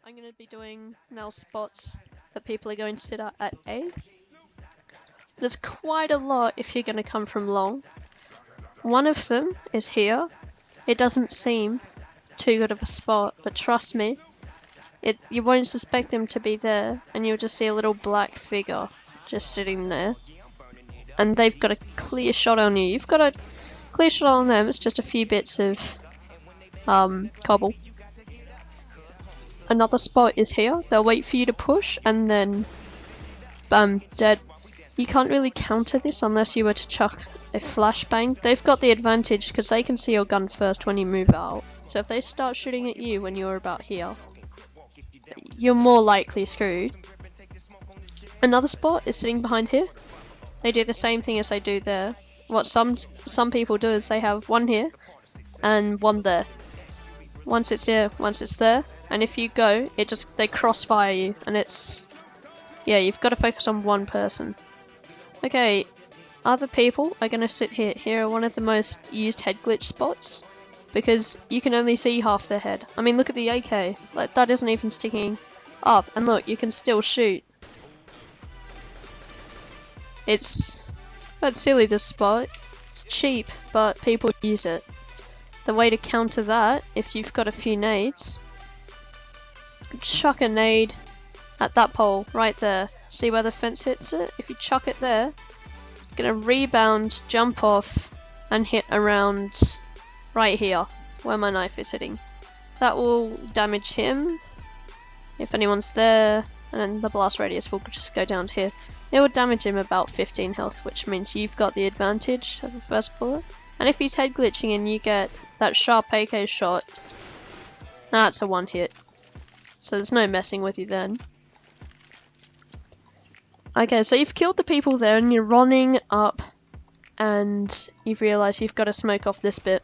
I'm going to be doing now spots that people are going to sit at A. There's quite a lot if you're going to come from long. One of them is here. It doesn't seem too good of a spot, but trust me, you won't suspect them to be there, and you'll just see a little black figure just sitting there. And they've got a clear shot on you. You've got a clear shot on them, it's just a few bits of cobble. Another spot is here. They'll wait for you to push, and then bam, dead. You can't really counter this unless you were to chuck a flashbang. They've got the advantage because they can see your gun first when you move out. So if they start shooting at you when you're about here, you're more likely screwed. Another spot is sitting behind here. They do the same thing as they do there. What some people do is they have one here and one there. Once it's here, once it's there, and if you go, they crossfire you, and yeah, you've got to focus on one person. Okay, other people are going to sit here. Here are one of the most used head glitch spots, because you can only see half their head. I mean, look at the AK, like that isn't even sticking up, and look, you can still shoot. That's silly, this spot. Cheap, but people use it. The way to counter that, if you've got a few nades, chuck a nade at that pole right there. See where the fence hits it? If you chuck it there, it's gonna rebound, jump off, and hit around right here, where my knife is hitting. That will damage him, if anyone's there, and then the blast radius will just go down here. It will damage him about 15 health, which means you've got the advantage of the first bullet. And if he's head glitching and you get that sharp AK shot, that's a one hit. So there's no messing with you then. Okay, so you've killed the people there and you're running up and you've realised you've got to smoke off this bit.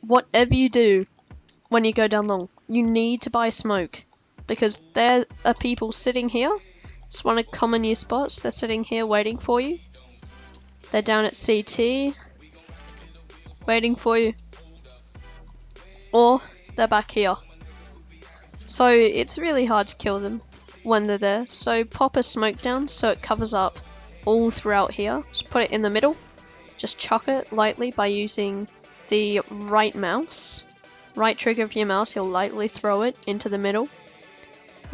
Whatever you do when you go down long, you need to buy smoke, because there are people sitting here. It's one of common new spots. They're sitting here waiting for you. They're down at CT, waiting for you. Or they're back here. So it's really hard to kill them when they're there. So pop a smoke down so it covers up all throughout here. Just put it in the middle. Just chuck it lightly by using the right mouse. Right trigger of your mouse, you'll lightly throw it into the middle.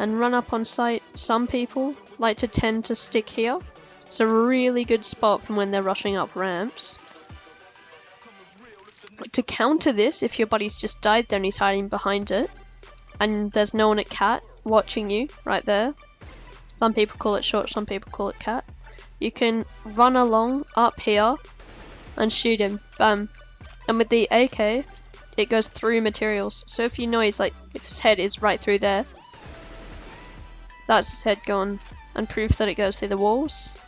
And run up on sight. Some people like to tend to stick here. It's a really good spot from when they're rushing up ramps. To counter this, if your buddy's just died there and he's hiding behind it, and there's no one at cat watching you right there, some people call it short, some people call it cat, you can run along up here and shoot him. Bam. And with the AK, it goes through materials. So if you know his head is right through there, that's his head gone, and proof that it goes through the walls.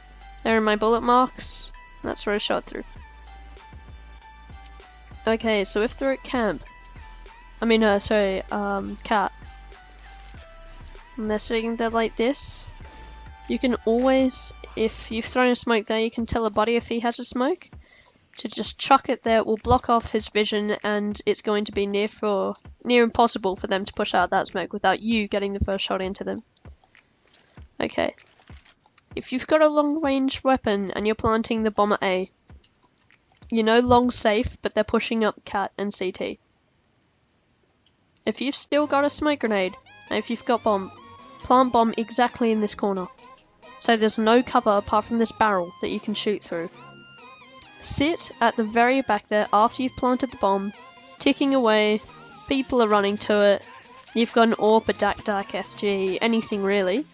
There are my bullet marks. That's where I shot through. Okay, so if they're at camp, cat, and they're sitting there like this, you can always, if you've thrown a smoke there, you can tell a buddy if he has a smoke to just chuck it there. It will block off his vision, and it's going to be near impossible for them to push out that smoke without you getting the first shot into them. Okay. If you've got a long range weapon and you're planting the bomb at A, you know long's safe, but they're pushing up cat and CT. If you've still got a smoke grenade, and if you've got bomb, plant bomb exactly in this corner. So there's no cover apart from this barrel that you can shoot through. Sit at the very back there after you've planted the bomb, ticking away, people are running to it, you've got an AWP, a DAC, SG, anything really.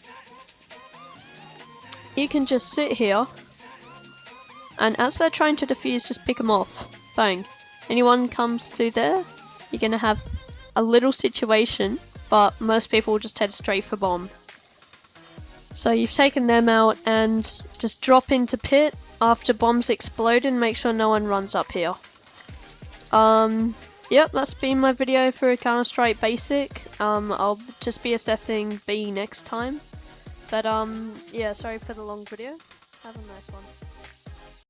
You can just sit here, and as they're trying to defuse, just pick them off. Bang. Anyone comes through there, you're going to have a little situation, but most people will just head straight for bomb. So you've taken them out, and just drop into pit after bombs explode and make sure no one runs up here. Yep, that's been my video for Counter-Strike Basic. I'll just be assessing B next time. But yeah, sorry for the long video. Have a nice one.